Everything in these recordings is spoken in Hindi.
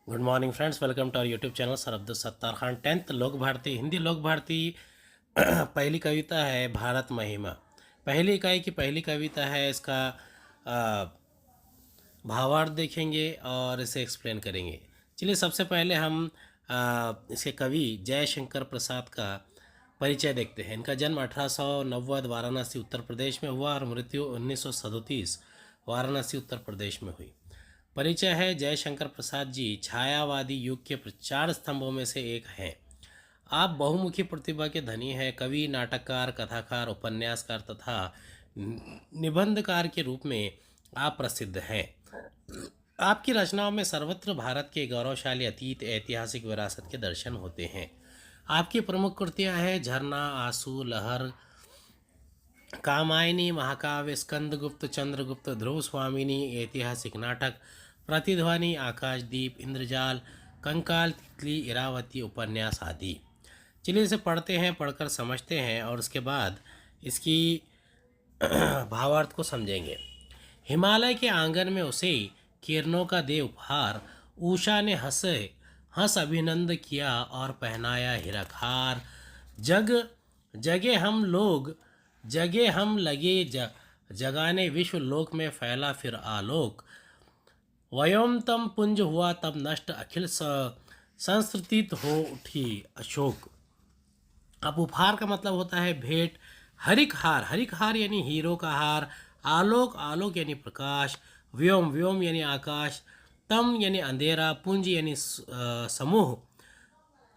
Good morning friends, welcome to our YouTube channel sir Abdul Sattar Khan. 10th Lok Bharti Hindi लोक भारती पहली कविता है भारत महिमा। पहली इकाई की पहली कविता है। इसका भावार्थ देखेंगे और इसे एक्सप्लेन करेंगे। चलिए सबसे पहले हम इसके कवि जयशंकर प्रसाद का परिचय देखते हैं। इनका जन्म 1890 वाराणसी उत्तर प्रदेश में हुआ और मृत्यु 1937 वाराणसी उत्तर प्रदेश में हुई। परिचय है। जयशंकर प्रसाद जी छायावादी युग के चार स्तंभों में से एक हैं। आप बहुमुखी प्रतिभा के धनी हैं। कवि, नाटककार, कथाकार, उपन्यासकार तथा निबंधकार के रूप में आप प्रसिद्ध हैं। आपकी रचनाओं में सर्वत्र भारत के गौरवशाली अतीत, ऐतिहासिक विरासत के दर्शन होते हैं। आपकी प्रमुख कृतियां हैं झरना, आंसू, लहर, कामायनी, महाकाव्य, स्कंदगुप्त, चंद्रगुप्त, ध्रुव स्वामिनी, ऐतिहासिक नाटक, प्रतिध्वनि, आकाशदीप, इंद्रजाल, कंकाल, तितली, इरावती, उपन्यास आदि। चलिए इसे पढ़ते हैं, पढ़कर समझते हैं और उसके बाद इसकी भावार्थ को समझेंगे। हिमालय के आंगन में उसे किरणों का दे उपहार, उषा ने हंस अभिनंद किया और पहनाया हिरकहार। जग जगे हम लोग जगे हम लगे जगाने, विश्व लोक में फैला फिर आलोक। वयोमतम पुंज हुआ तब नष्ट, अखिल संस्कृतित हो उठी अशोक। अब उपहार का मतलब होता है भेंट। हरिक हार यानी हीरो का हार। आलोक यानी प्रकाश। व्योम यानी आकाश। तम यानी अंधेरा। पुंज यानी समूह।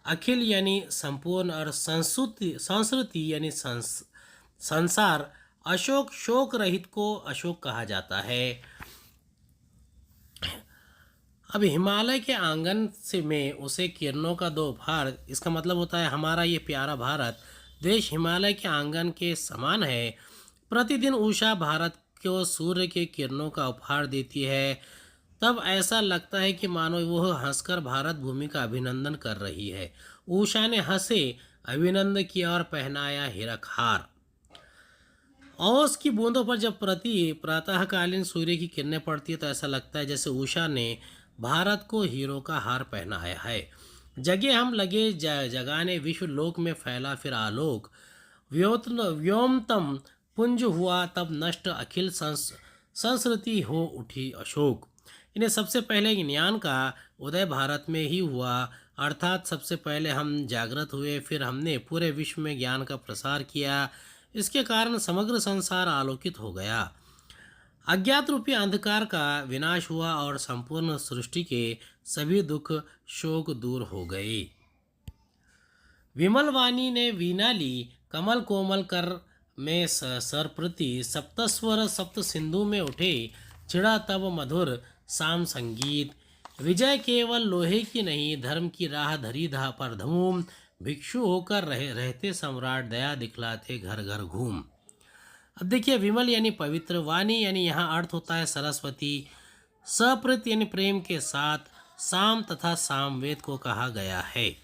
अखिल यानी संपूर्ण और संस्कृति यानी संसार। अशोक, शोक रहित को अशोक कहा जाता है। अब हिमालय के आंगन से में उसे किरणों का दो उपहार, इसका मतलब होता है हमारा ये प्यारा भारत देश हिमालय के आंगन के समान है। प्रतिदिन उषा भारत को सूर्य के किरणों का उपहार देती है। तब ऐसा लगता है कि मानो वह हंसकर भारत भूमि का अभिनंदन कर रही है। उषा ने हंसे अभिनंदन किया और पहनाया हिरकहार। ओस की बूंदों पर जब प्रातःकालीन सूर्य की किरणें पड़ती है तो ऐसा लगता है जैसे उषा ने भारत को हीरो का हार पहनाया है। जगे हम लगे जगाने, विश्व लोक में फैला फिर आलोक। व्योमतम पुंज हुआ तब नष्ट, अखिल संस्कृति हो उठी अशोक। इन्हें सबसे पहले ज्ञान का उदय भारत में ही हुआ, अर्थात सबसे पहले हम जागृत हुए, फिर हमने पूरे विश्व में ज्ञान का प्रसार किया। इसके कारण समग्र संसार आलोकित हो गया। अज्ञात रूपी अंधकार का विनाश हुआ और संपूर्ण सृष्टि के सभी दुख शोक दूर हो गए। विमल वाणी ने वीणा ली, कमल कोमल कर में सरप्रति, सप्तस्वर सप्त सिंधु में उठे, छिड़ा तब मधुर साम संगीत। विजय केवल लोहे की नहीं, धर्म की राह धरी धा पर धूम। भिक्षु होकर रहते सम्राट, दया दिखलाते घर घर घूम। अब देखिए, विमल यानी पवित्र, वाणी यानी यहाँ अर्थ होता है सरस्वती, सप्रत यानी प्रेम के साथ, साम तथा सामवेद को कहा गया है।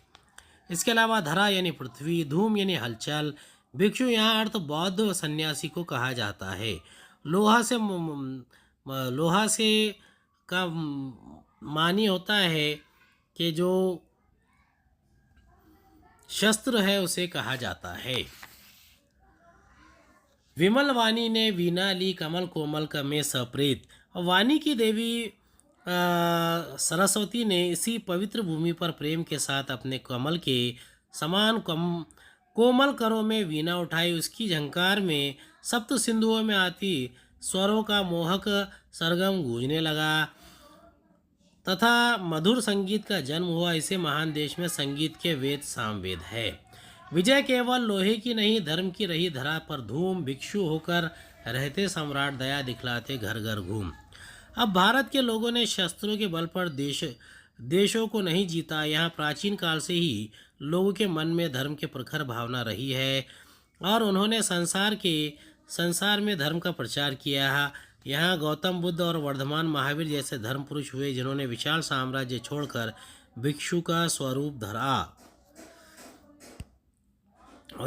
इसके अलावा धरा यानी पृथ्वी, धूम यानी हलचल। भिक्षु यहाँ अर्थ बौद्ध सन्यासी को कहा जाता है। लोहा से का मानी होता है कि जो शस्त्र है उसे कहा जाता है। विमल वाणी ने वीणा ली, कमल कोमल का में सप्रीत। वाणी की देवी सरस्वती ने इसी पवित्र भूमि पर प्रेम के साथ अपने कमल के समान कोमल करों में वीणा उठाई। उसकी झंकार में सप्त सिंधुओं में आती स्वरों का मोहक सरगम गूंजने लगा तथा मधुर संगीत का जन्म हुआ। इसे महान देश में संगीत के वेद सामवेद है। विजय केवल लोहे की नहीं, धर्म की रही धरा पर धूम। भिक्षु होकर रहते सम्राट, दया दिखलाते घर घर घूम। अब भारत के लोगों ने शस्त्रों के बल पर देशों को नहीं जीता। यहाँ प्राचीन काल से ही लोगों के मन में धर्म के प्रखर भावना रही है और उन्होंने संसार में धर्म का प्रचार किया है। यहाँ गौतम बुद्ध और वर्धमान महावीर जैसे धर्म पुरुष हुए जिन्होंने विशाल साम्राज्य छोड़कर भिक्षु का स्वरूप धरा।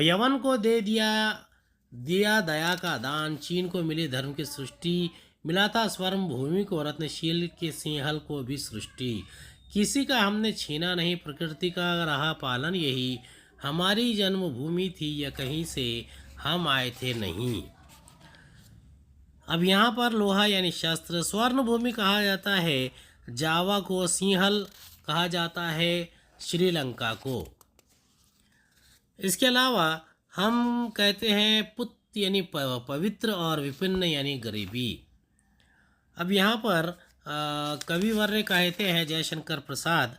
यवन को दे दिया दया का दान, चीन को मिली धर्म की सृष्टि, मिला था स्वर्ण भूमि को, रत्नशील के सिंहल को भी सृष्टि। किसी का हमने छीना नहीं, प्रकृति का रहा पालन यही, हमारी जन्मभूमि थी या कहीं से हम आए थे नहीं। अब यहाँ पर लोहा यानी शस्त्र, स्वर्ण भूमि कहा जाता है जावा को, सिंहल कहा जाता है श्रीलंका को। इसके अलावा हम कहते हैं पुत यानी पवित्र, और विपिन्न यानी गरीबी। अब यहाँ पर कविवर्य कहते हैं जयशंकर प्रसाद,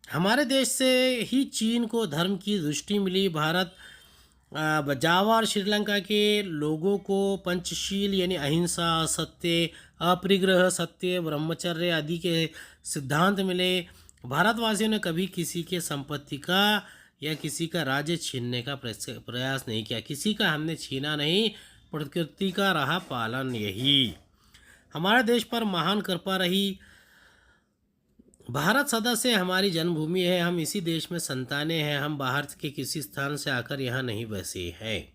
हमारे देश से ही चीन को धर्म की दृष्टि मिली। भारत जावा और श्रीलंका के लोगों को पंचशील यानी अहिंसा, सत्य, अपरिग्रह, सत्य, ब्रह्मचर्य आदि के सिद्धांत मिले। भारतवासियों ने कभी किसी के संपत्ति का या किसी का राज्य छीनने का प्रयास नहीं किया। किसी का हमने छीना नहीं, प्रकृति का रहा पालन यही। हमारे देश पर महान कृपा रही। भारत सदा से हमारी जन्मभूमि है, हम इसी देश में संतानें हैं, हम बाहर के किसी स्थान से आकर यहाँ नहीं बसे हैं।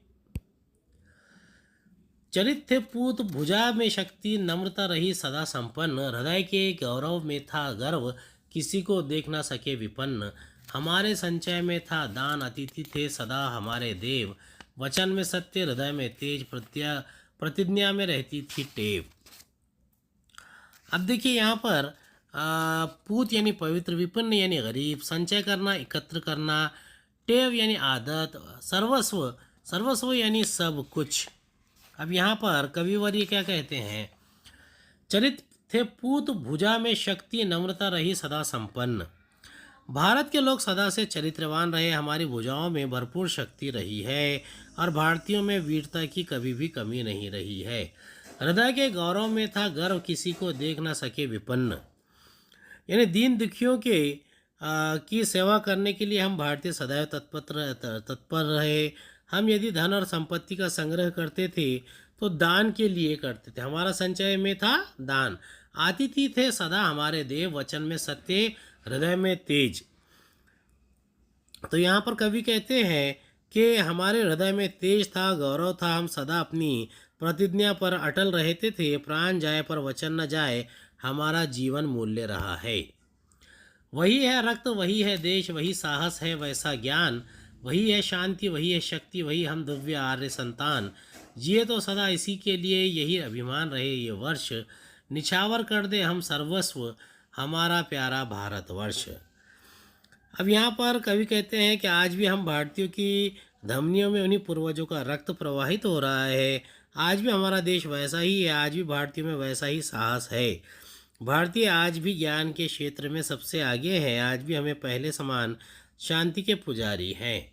चरित थे पूत, भुजा में शक्ति, नम्रता रही सदा संपन्न, हृदय के गौरव में था गर्व, किसी को देख ना सके विपन्न। हमारे संचय में था दान, अतिथि थे सदा हमारे देव, वचन में सत्य, हृदय में तेज, प्रतिज्ञा में रहती थी टेव। अब देखिए यहाँ पर पूत यानी पवित्र, विपन्न यानी गरीब, संचय करना, एकत्र करना, टेव यानी आदत, सर्वस्व, सर्वस्व यानी सब कुछ। अब यहाँ पर कविवर्य क्या कहते हैं, चरित थे पूत, भुजा में शक्ति, नम्रता रही सदा संपन्न। भारत के लोग सदा से चरित्रवान रहे, हमारी भुजाओं में भरपूर शक्ति रही है और भारतीयों में वीरता की कभी भी कमी नहीं रही है। हृदय के गौरव में था गर्व, किसी को देख ना सके विपन्न। यानी दीन दुखियों के की सेवा करने के लिए हम भारतीय सदैव तत्पर रहे। हम यदि धन और संपत्ति का संग्रह करते थे तो दान के लिए करते थे, हमारा संचय में था दान। अतिथि थे सदा हमारे देव, वचन में सत्य, हृदय में तेज। तो यहाँ पर कवि कहते हैं कि हमारे हृदय में तेज था, गौरव था, हम सदा अपनी प्रतिज्ञा पर अटल रहते थे, प्राण जाए पर वचन न जाए, हमारा जीवन मूल्य रहा है। वही है रक्त, वही है देश, वही साहस है वैसा ज्ञान, वही है शांति, वही है शक्ति, वही हम दिव्य आर्य संतान। जिए तो सदा इसी के लिए, यही अभिमान रहे ये वर्ष, निछावर कर दे हम सर्वस्व, हमारा प्यारा भारतवर्ष। अब यहाँ पर कवि कहते हैं कि आज भी हम भारतीयों की धमनियों में उन्हीं पूर्वजों का रक्त प्रवाहित हो रहा है। आज भी हमारा देश वैसा ही है, आज भी भारतीयों में वैसा ही साहस है। भारतीय आज भी ज्ञान के क्षेत्र में सबसे आगे हैं, आज भी हमें पहले समान शांति के पुजारी हैं।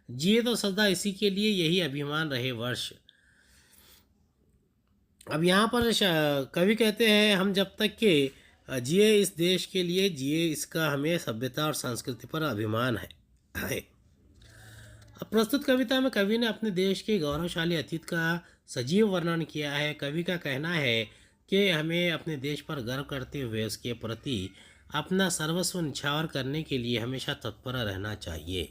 जिए तो सदा इसी के लिए, यही अभिमान रहे वर्ष। अब यहाँ पर कवि कहते हैं हम जब तक के जिए इस देश के लिए जिए, इसका हमें सभ्यता और संस्कृति पर अभिमान है। अब प्रस्तुत कविता में कवि ने अपने देश के गौरवशाली अतीत का सजीव वर्णन किया है। कवि का कहना है कि हमें अपने देश पर गर्व करते हुए उसके प्रति अपना सर्वस्व न्यौछावर करने के लिए हमेशा तत्पर रहना चाहिए।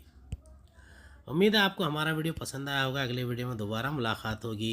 उम्मीद है आपको हमारा वीडियो पसंद आया होगा। अगले वीडियो में दोबारा मुलाकात होगी।